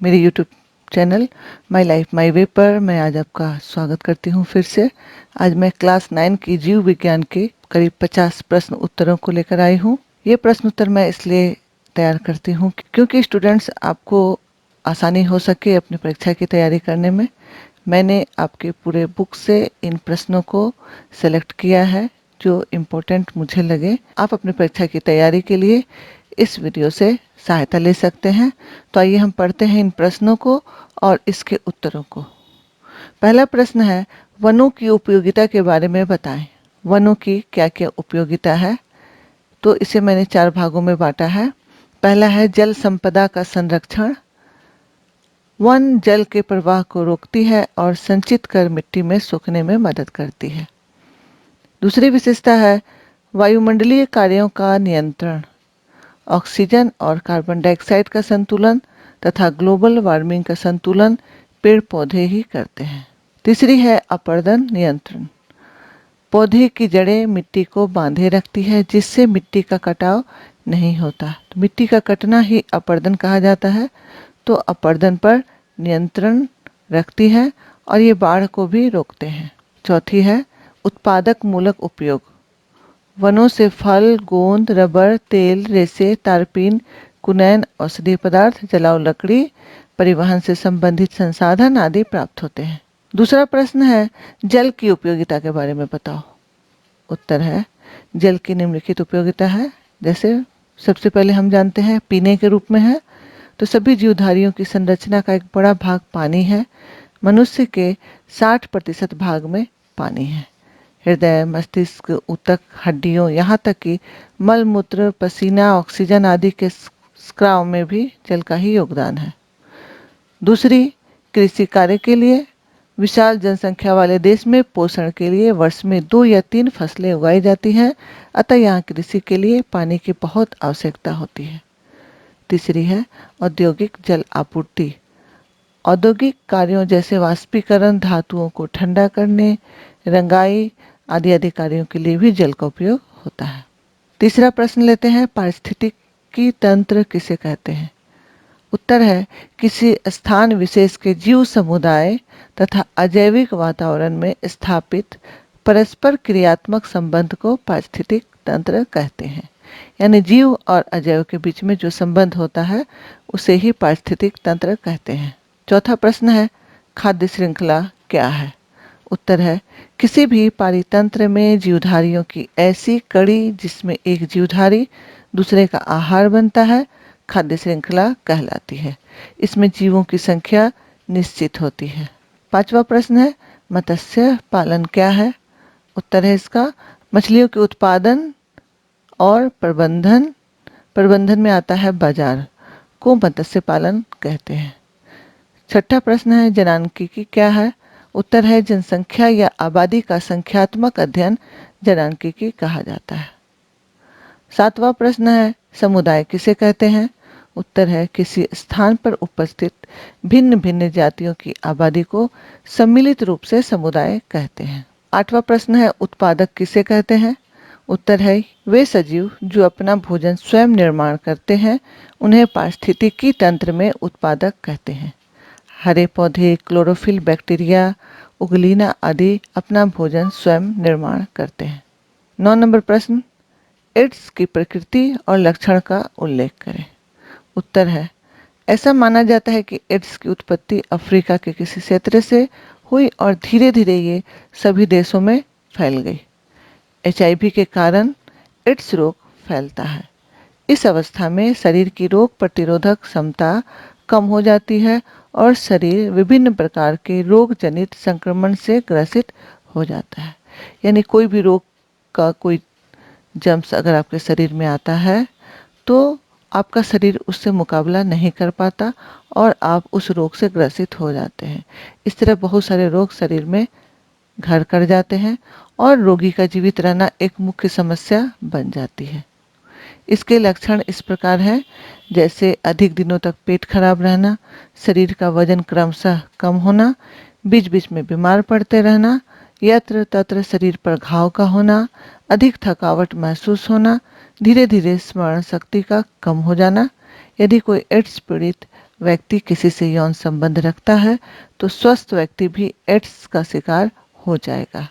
मेरे YouTube channel My Life My Way पर मैं आज आपका स्वागत करती हूँ फिर से। आज मैं क्लास 9 की जीव विज्ञान के करीब 50 प्रश्न उत्तरों को लेकर आई हूँ। ये प्रश्न उत्तर मैं इसलिए तैयार करती हूँ क्योंकि स्टूडेंट्स आपको आसानी हो सके अपनी परीक्षा की तैयारी करने में। मैंने आपके पूरे बुक से इन प्रश्नों को सेलेक्ट किया है जो इम्पोर्टेंट मुझे लगे। आप अपनी परीक्षा की तैयारी के लिए इस वीडियो से सहायता ले सकते हैं। तो आइए हम पढ़ते हैं इन प्रश्नों को और इसके उत्तरों को। पहला प्रश्न है, वनों की उपयोगिता के बारे में बताएं। वनों की क्या क्या उपयोगिता है? तो इसे मैंने 4 भागों में बांटा है। पहला है जल संपदा का संरक्षण। वन जल के प्रवाह को रोकती है और संचित कर मिट्टी में सूखने में मदद करती है। दूसरी विशेषता है वायुमंडलीय कार्यों का नियंत्रण। ऑक्सीजन और कार्बन डाइऑक्साइड का संतुलन तथा ग्लोबल वार्मिंग का संतुलन पेड़ पौधे ही करते हैं। तीसरी है अपरदन नियंत्रण। पौधे की जड़ें मिट्टी को बांधे रखती है जिससे मिट्टी का कटाव नहीं होता। तो मिट्टी का कटना ही अपरदन कहा जाता है। तो अपरदन पर नियंत्रण रखती है और ये बाढ़ को भी रोकते हैं। चौथी है उत्पादक मूलक उपयोग। वनों से फल, गोंद, रबर, तेल, रेशे, तारपीन, कुनैन, औषधीय पदार्थ, जलाऊ लकड़ी, परिवहन से संबंधित संसाधन आदि प्राप्त होते हैं। दूसरा प्रश्न है जल की उपयोगिता के बारे में बताओ। उत्तर है जल की निम्नलिखित उपयोगिता है। जैसे सबसे पहले हम जानते हैं पीने के रूप में है। तो सभी जीवधारियों की संरचना का एक बड़ा भाग पानी है। मनुष्य के 60% भाग में पानी है। हृदय, मस्तिष्क, ऊतक, हड्डियों, यहाँ तक कि मल मूत्र, पसीना, ऑक्सीजन आदि के स्राव में भी जल का ही योगदान है। दूसरी, कृषि कार्य के लिए। विशाल जनसंख्या वाले देश में पोषण के लिए वर्ष में 2 या 3 फसलें उगाई जाती हैं, अतः यहाँ कृषि के लिए पानी की बहुत आवश्यकता होती है। तीसरी है औद्योगिक जल आपूर्ति। औद्योगिक कार्यों जैसे वाष्पीकरण, धातुओं को ठंडा करने, रंगाई आदि कार्यों के लिए भी जल का उपयोग होता है। तीसरा प्रश्न लेते हैं, पारिस्थितिकी तंत्र किसे कहते हैं? उत्तर है किसी स्थान विशेष के जीव समुदाय तथा अजैविक वातावरण में स्थापित परस्पर क्रियात्मक संबंध को पारिस्थितिक तंत्र कहते हैं। यानी जीव और अजैव के बीच में जो संबंध होता है उसे ही पारिस्थितिक तंत्र कहते हैं। चौथा प्रश्न है खाद्य श्रृंखला क्या है? उत्तर है किसी भी पारितंत्र में जीवधारियों की ऐसी कड़ी जिसमें एक जीवधारी दूसरे का आहार बनता है खाद्य श्रृंखला कहलाती है। इसमें जीवों की संख्या निश्चित होती है। पांचवा प्रश्न है मत्स्य पालन क्या है? उत्तर है इसका मछलियों के उत्पादन और प्रबंधन में आता है बाजार को मत्स्य पालन कहते हैं। छठा प्रश्न है जनांकीकी क्या है? उत्तर है जनसंख्या या आबादी का संख्यात्मक अध्ययन जनांकीकी कहा जाता है। सातवां प्रश्न है समुदाय किसे कहते हैं? उत्तर है किसी स्थान पर उपस्थित भिन्न भिन्न जातियों की आबादी को सम्मिलित रूप से समुदाय कहते हैं। आठवां प्रश्न है उत्पादक किसे कहते हैं? उत्तर है वे सजीव जो अपना भोजन स्वयं निर्माण करते हैं उन्हें पारिस्थितिकी तंत्र में उत्पादक कहते हैं। हरे पौधे, क्लोरोफिल, बैक्टीरिया, उगलीना आदि अपना भोजन स्वयं निर्माण करते हैं। 9 नंबर प्रश्न एड्स की प्रकृति और लक्षण का उल्लेख करें। उत्तर है ऐसा माना जाता है कि एड्स की उत्पत्ति अफ्रीका के किसी क्षेत्र से हुई और धीरे धीरे ये सभी देशों में फैल गई। HIV के कारण एड्स रोग फैलता है। इस अवस्था में शरीर की रोग प्रतिरोधक क्षमता कम हो जाती है और शरीर विभिन्न प्रकार के रोग जनित संक्रमण से ग्रसित हो जाता है। यानी कोई भी रोग का कोई जर्म्स अगर आपके शरीर में आता है तो आपका शरीर उससे मुकाबला नहीं कर पाता और आप उस रोग से ग्रसित हो जाते हैं। इस तरह बहुत सारे रोग शरीर में घर कर जाते हैं और रोगी का जीवित रहना एक मुख्य समस्या बन जाती है। इसके लक्षण इस प्रकार हैं जैसे अधिक दिनों तक पेट खराब रहना, शरीर का वजन क्रमशः कम होना, बीच बीच में बीमार पड़ते रहना, यत्र तत्र शरीर पर घाव का होना, अधिक थकावट महसूस होना, धीरे धीरे स्मरण शक्ति का कम हो जाना। यदि कोई एड्स पीड़ित व्यक्ति किसी से यौन संबंध रखता है तो स्वस्थ व्यक्ति भी एड्स का शिकार हो जाएगा।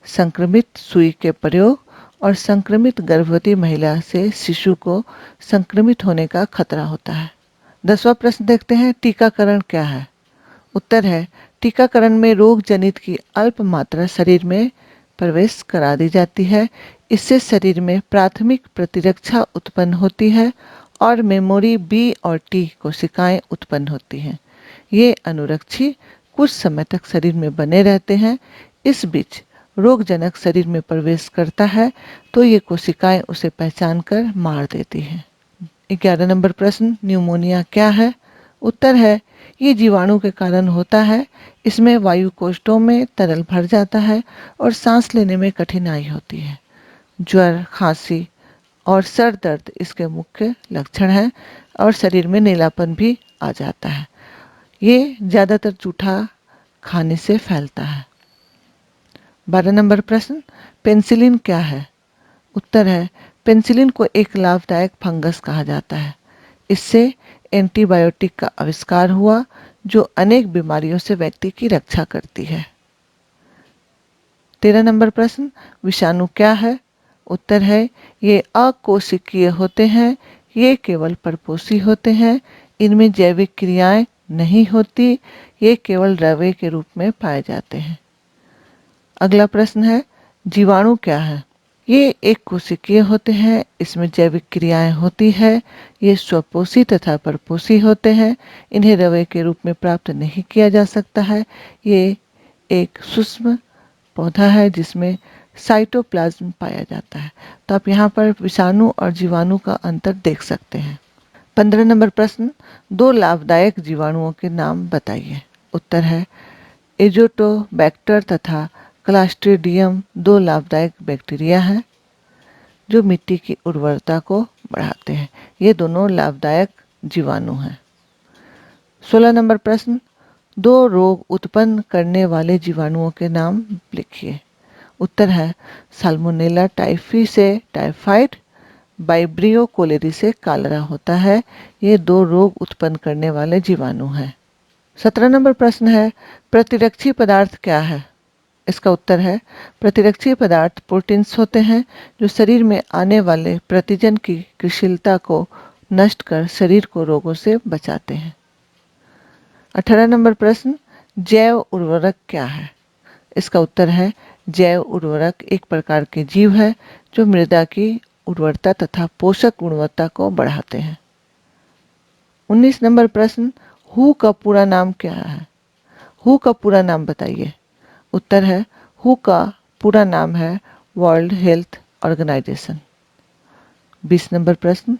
संक्रमित सुई के प्रयोग और संक्रमित गर्भवती महिला से शिशु को संक्रमित होने का खतरा होता है। 10वां प्रश्न देखते हैं, टीकाकरण क्या है? उत्तर है, टीकाकरण में रोग जनित की अल्प मात्रा शरीर में प्रवेश करा दी जाती है। इससे शरीर में प्राथमिक प्रतिरक्षा उत्पन्न होती है और मेमोरी बी और टी कोशिकाएं उत्पन्न होती हैं। ये अनुरक्षी कुछ समय तक शरीर में बने रहते हैं। इस बीच रोगजनक शरीर में प्रवेश करता है तो ये कोशिकाएं उसे पहचान कर मार देती हैं। 11 नंबर प्रश्न, न्यूमोनिया क्या है? उत्तर है, ये जीवाणु के कारण होता है। इसमें वायु कोष्ठों में तरल भर जाता है और सांस लेने में कठिनाई होती है। ज्वर, खांसी और सर दर्द इसके मुख्य लक्षण हैं और शरीर में नीलापन भी आ जाता है। ये ज़्यादातर जूठा खाने से फैलता है। 12 नंबर प्रश्न, पेनिसिलिन क्या है? उत्तर है, पेनिसिलिन को एक लाभदायक फंगस कहा जाता है। इससे एंटीबायोटिक का आविष्कार हुआ जो अनेक बीमारियों से व्यक्ति की रक्षा करती है। 13 नंबर प्रश्न, विषाणु क्या है? उत्तर है, ये अकोशिकीय होते हैं। ये केवल परपोषी होते हैं। इनमें जैविक क्रियाएं नहीं होती। ये केवल द्रव्य के रूप में पाए जाते हैं। अगला प्रश्न है, जीवाणु क्या है? ये एक कोशिकीय होते हैं। इसमें जैविक क्रियाएं होती है। ये स्वपोषी तथा परपोषी होते हैं। इन्हें रवे के रूप में प्राप्त नहीं किया जा सकता है। ये एक सूक्ष्म पौधा है जिसमें साइटोप्लाज्म पाया जाता है। तो आप यहाँ पर विषाणु और जीवाणु का अंतर देख सकते हैं। 15 नंबर प्रश्न, 2 लाभदायक जीवाणुओं के नाम बताइए। उत्तर है, एजोटोबैक्टर तथा क्लास्ट्रीडियम 2 लाभदायक बैक्टीरिया हैं जो मिट्टी की उर्वरता को बढ़ाते हैं। ये दोनों लाभदायक जीवाणु हैं। 16 नंबर प्रश्न, 2 रोग उत्पन्न करने वाले जीवाणुओं के नाम लिखिए। उत्तर है, साल्मोनेला टाइफी से टाइफाइड, वाइब्रियो कोलेरी से कालरा होता है। ये 2 रोग उत्पन्न करने वाले जीवाणु हैं। 17 नंबर प्रश्न है, प्रतिरक्षी पदार्थ क्या है? इसका उत्तर है, प्रतिरक्षी पदार्थ प्रोटीन्स होते हैं जो शरीर में आने वाले प्रतिजन की क्रियाशीलता को नष्ट कर शरीर को रोगों से बचाते हैं। 18 नंबर प्रश्न, जैव उर्वरक क्या है? इसका उत्तर है, जैव उर्वरक एक प्रकार के जीव है जो मृदा की उर्वरता तथा पोषक गुणवत्ता को बढ़ाते हैं। 19 नंबर प्रश्न, हु का पूरा नाम क्या है? हु का पूरा नाम बताइए। उत्तर है, हु का पूरा नाम है वर्ल्ड हेल्थ ऑर्गेनाइजेशन। 20 नंबर प्रश्न,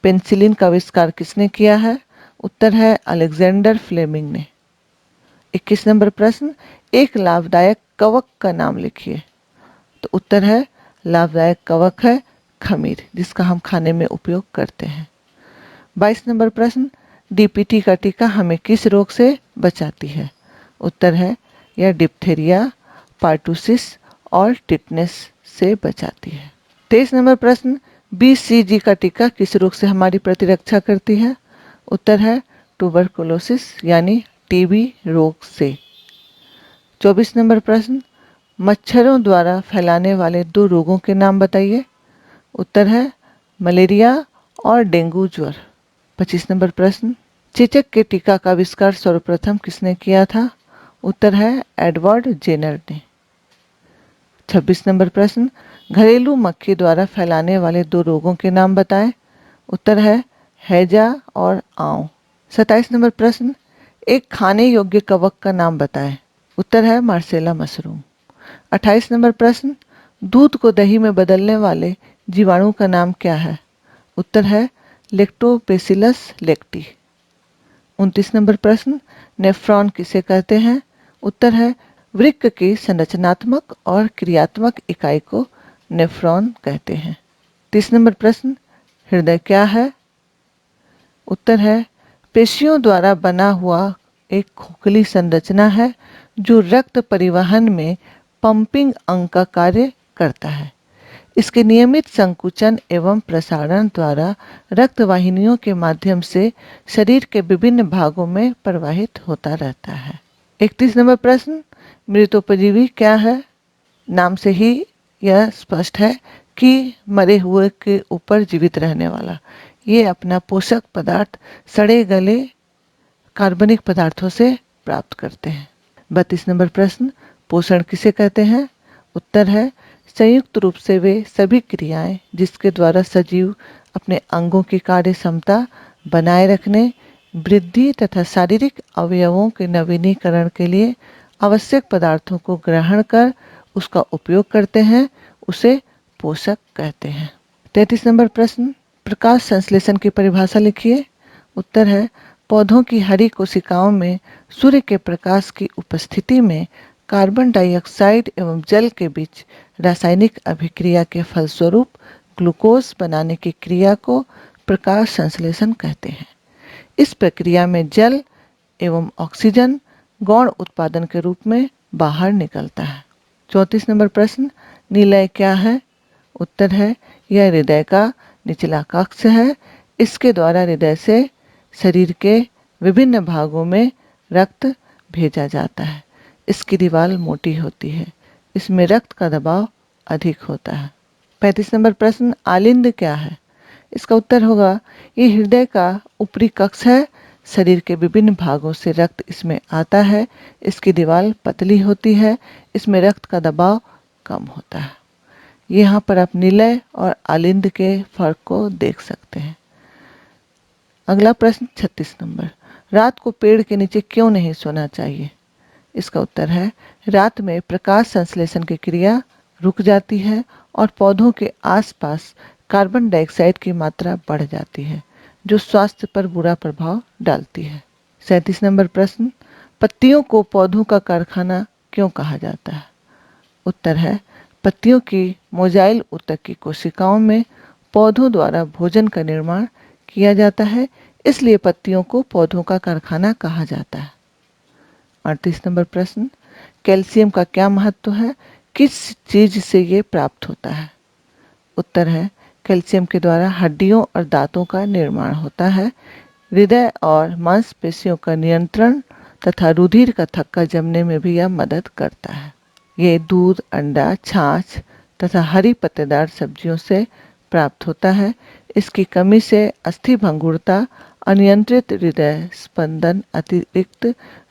पेनिसिलिन का आविष्कार किसने किया है? उत्तर है, अलेक्जेंडर फ्लेमिंग ने। 21 नंबर प्रश्न, एक लाभदायक कवक का नाम लिखिए। तो उत्तर है, लाभदायक कवक है खमीर, जिसका हम खाने में उपयोग करते हैं। 22 नंबर प्रश्न, डीपीटी का टीका हमें किस रोग से बचाती है? उत्तर है, यह डिप्थेरिया, पार्टूसिस और टिटनेस से बचाती है। 23 नंबर प्रश्न, बीसीजी का टीका किस रोग से हमारी प्रतिरक्षा करती है? उत्तर है, ट्यूबरकुलोसिस यानी टीबी रोग से। 24 नंबर प्रश्न, मच्छरों द्वारा फैलाने वाले 2 रोगों के नाम बताइए। उत्तर है, मलेरिया और डेंगू ज्वर। 25 नंबर प्रश्न, चेचक के टीका का आविष्कार सर्वप्रथम किसने किया था? उत्तर है, एडवर्ड जेनर ने। 26 नंबर प्रश्न, घरेलू मक्खी द्वारा फैलाने वाले 2 रोगों के नाम बताएं। उत्तर है, हैजा और आंव। 27 नंबर प्रश्न, एक खाने योग्य कवक का नाम बताएं। उत्तर है, मार्सेला मशरूम। 28 नंबर प्रश्न, दूध को दही में बदलने वाले जीवाणु का नाम क्या है? उत्तर है, लैक्टोबैसिलस लैक्टी। 29 नंबर प्रश्न, नेफ्रॉन किसे कहते हैं? उत्तर है, वृक्क की संरचनात्मक और क्रियात्मक इकाई को नेफ्रॉन कहते हैं। 30 नंबर प्रश्न, हृदय क्या है? उत्तर है, पेशियों द्वारा बना हुआ एक खोखली संरचना है जो रक्त परिवहन में पंपिंग अंग का कार्य करता है। इसके नियमित संकुचन एवं प्रसारण द्वारा रक्त वाहिनियों के माध्यम से शरीर के विभिन्न भागों में प्रवाहित होता रहता है। 31 नंबर प्रश्न, मृतोपजीवी क्या है? नाम से ही यह स्पष्ट है कि मरे हुए के ऊपर जीवित रहने वाला। ये अपना पोषक पदार्थ सड़े गले कार्बनिक पदार्थों से प्राप्त करते हैं। 32 नंबर प्रश्न, पोषण किसे कहते हैं? उत्तर है संयुक्त रूप से वे सभी क्रियाएं जिसके द्वारा सजीव अपने अंगों की कार्य क्षमता बनाए रखने, वृद्धि तथा शारीरिक अवयवों के नवीनीकरण के लिए आवश्यक पदार्थों को ग्रहण कर उसका उपयोग करते हैं, उसे पोषक कहते हैं। 33 नंबर प्रश्न, प्रकाश संश्लेषण की परिभाषा लिखिए। उत्तर है पौधों की हरी कोशिकाओं में सूर्य के प्रकाश की उपस्थिति में कार्बन डाइऑक्साइड एवं जल के बीच रासायनिक अभिक्रिया के फलस्वरूप ग्लूकोज बनाने की क्रिया को प्रकाश संश्लेषण कहते हैं। इस प्रक्रिया में जल एवं ऑक्सीजन गौण उत्पादन के रूप में बाहर निकलता है। 34 नंबर प्रश्न, नीलय क्या है? उत्तर है यह हृदय का निचला कक्ष है। इसके द्वारा हृदय से शरीर के विभिन्न भागों में रक्त भेजा जाता है। इसकी दीवार मोटी होती है। इसमें रक्त का दबाव अधिक होता है। 35 नंबर प्रश्न, आलिंद क्या है? इसका उत्तर होगा ये हृदय का ऊपरी कक्ष है। शरीर के विभिन्न भागों से रक्त इसमें आता है। इसकी दीवार पतली होती है। इसमें रक्त का दबाव कम होता है। यहाँ पर आप निलय और आलिंद के फर्क को देख सकते हैं। अगला प्रश्न 36 नंबर, रात को पेड़ के नीचे क्यों नहीं सोना चाहिए? इसका उत्तर है रात में प्रकाश संश्लेषण की क्रिया रुक जाती है और पौधों के आसपास कार्बन डाइऑक्साइड की मात्रा बढ़ जाती है, जो स्वास्थ्य पर बुरा प्रभाव डालती है। 37 नंबर प्रश्न, पत्तियों को पौधों का कारखाना क्यों कहा जाता है? उत्तर है पत्तियों की मोजाइल ऊतक की कोशिकाओं में पौधों द्वारा भोजन का निर्माण किया जाता है, इसलिए पत्तियों को पौधों का कारखाना कहा जाता है। 38 नंबर प्रश्न, कैल्शियम का क्या महत्व है? किस चीज से ये प्राप्त होता है? उत्तर है कैल्शियम के द्वारा हड्डियों और दांतों का निर्माण होता है। हृदय और मांसपेशियों का नियंत्रण तथा रुधिर का थक्का जमने में भी यह मदद करता है। ये दूध, अंडा, छाछ तथा हरी पत्तेदार सब्जियों से प्राप्त होता है। इसकी कमी से अस्थि भंगुरता, अनियंत्रित हृदय स्पंदन, अतिरिक्त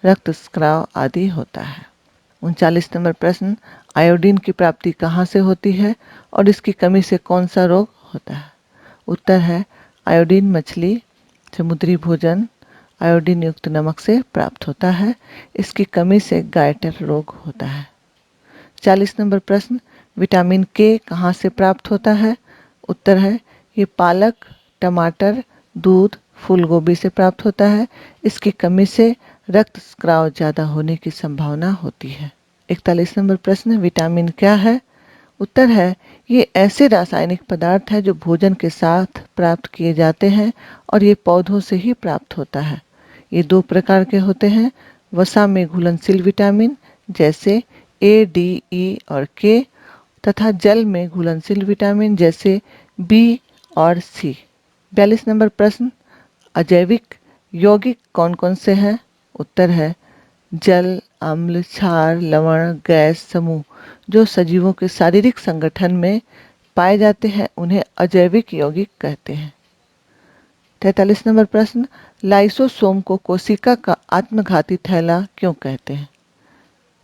रक्तस्राव आदि होता है। 39 नंबर प्रश्न, आयोडीन की प्राप्ति कहाँ से होती है और इसकी कमी से कौन सा रोग होता है? उत्तर है आयोडीन मछली, समुद्री भोजन, आयोडीन युक्त नमक से प्राप्त होता है। इसकी कमी से गायटर रोग होता है। 40 नंबर प्रश्न, विटामिन के कहाँ से प्राप्त होता है? उत्तर है ये पालक, टमाटर, दूध, फूल गोभी से प्राप्त होता है। इसकी कमी से रक्तस्राव ज्यादा होने की संभावना होती है। 41 नंबर प्रश्न, विटामिन क्या है? उत्तर है ये ऐसे रासायनिक पदार्थ है जो भोजन के साथ प्राप्त किए जाते हैं और ये पौधों से ही प्राप्त होता है। ये दो प्रकार के होते हैं, वसा में घुलनशील विटामिन जैसे ए, डी, ई और के तथा जल में घुलनशील विटामिन जैसे बी और सी। 42 नंबर प्रश्न, अजैविक यौगिक कौन कौन से हैं? उत्तर है जल, अम्ल, क्षार, लवण, गैस समूह जो सजीवों के शारीरिक संगठन में पाए जाते हैं उन्हें अजैविक यौगिक कहते हैं। 43 नंबर प्रश्न, लाइसोसोम को कोशिका का आत्मघाती थैला क्यों कहते हैं?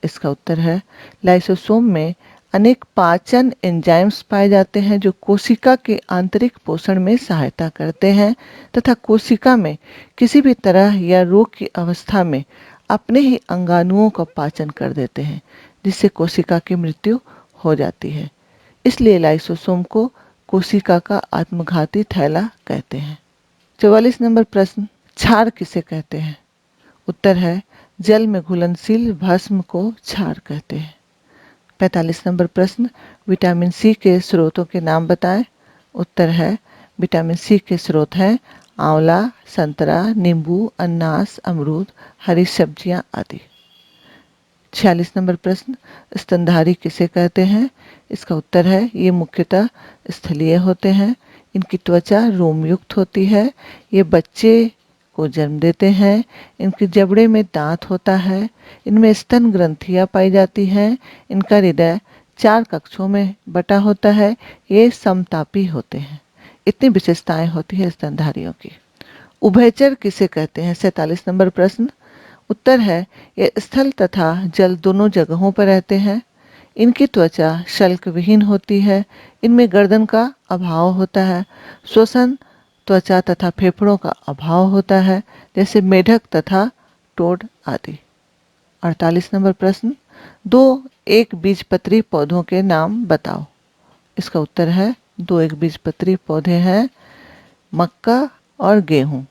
इसका उत्तर है लाइसोसोम में अनेक पाचन एंजाइम्स पाए जाते हैं जो कोशिका के आंतरिक पोषण में सहायता करते हैं तथा कोशिका में किसी भी तरह या रोग की अवस्था में अपने ही अंगाणुओं का पाचन कर देते हैं, जिससे कोशिका की मृत्यु हो जाती है। इसलिए लाइसोसोम को कोशिका का आत्मघाती थैला कहते हैं। 44 नंबर प्रश्न, क्षार किसे कहते हैं? उत्तर है जल में घुलनशील भस्म को क्षार कहते हैं। 45 नंबर प्रश्न, विटामिन सी के स्रोतों के नाम बताएं। उत्तर है विटामिन सी के स्रोत हैं आंवला, संतरा, नींबू, अनानास, अमरूद, हरी सब्जियां आदि। 46 नंबर प्रश्न, स्तनधारी किसे कहते हैं? इसका उत्तर है ये मुख्यतः स्थलीय होते हैं। इनकी त्वचा रोमयुक्त होती है। ये बच्चे को जन्म देते हैं। इनके जबड़े में दांत होता है। इनमें स्तन ग्रंथियां पाई जाती हैं। इनका हृदय 4 कक्षों में बटा होता है। ये समतापी होते हैं। इतनी विशेषताएं होती है स्तनधारियों की। उभयचर किसे कहते हैं? 47 नंबर प्रश्न, उत्तर है ये स्थल तथा जल दोनों जगहों पर रहते हैं। इनकी त्वचा शल्क विहीन होती है। इनमें गर्दन का अभाव होता है। श्वसन, त्वचा तथा फेफड़ों का अभाव होता है, जैसे मेढक तथा टोड आदि। 48 नंबर प्रश्न, 2 एक बीजपत्री पौधों के नाम बताओ। इसका उत्तर है 2 एक बीजपत्री पौधे हैं मक्का और गेहूं।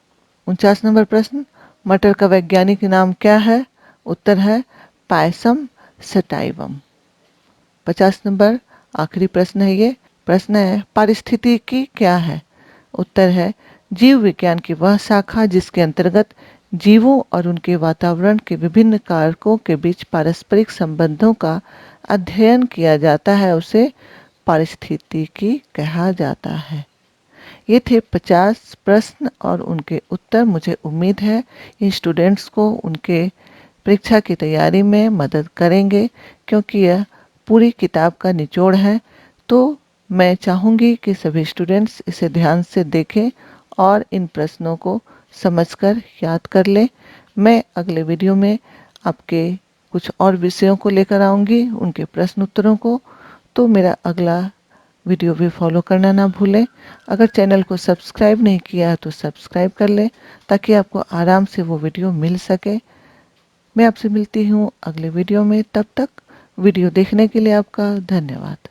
49 नंबर प्रश्न, मटर का वैज्ञानिक नाम क्या है? उत्तर है पायसम सटाइवम। 50 नंबर आखिरी प्रश्न है ये। प्रश्न है पारिस्थितिकी क्या है? उत्तर है जीव विज्ञान की वह शाखा जिसके अंतर्गत जीवों और उनके वातावरण के विभिन्न कारकों के बीच पारस्परिक संबंधों का अध्ययन किया जाता है, उसे पारिस्थितिकी कहा जाता है। ये थे 50 प्रश्न और उनके उत्तर। मुझे उम्मीद है इन स्टूडेंट्स को उनके परीक्षा की तैयारी में मदद करेंगे, क्योंकि यह पूरी किताब का निचोड़ है। तो मैं चाहूँगी कि सभी स्टूडेंट्स इसे ध्यान से देखें और इन प्रश्नों को समझकर याद कर लें। मैं अगले वीडियो में आपके कुछ और विषयों को लेकर आऊँगी, उनके प्रश्न उत्तरों को। तो मेरा अगला वीडियो भी फॉलो करना ना भूलें। अगर चैनल को सब्सक्राइब नहीं किया है तो सब्सक्राइब कर लें, ताकि आपको आराम से वो वीडियो मिल सके। मैं आपसे मिलती हूँ अगले वीडियो में। तब तक वीडियो देखने के लिए आपका धन्यवाद।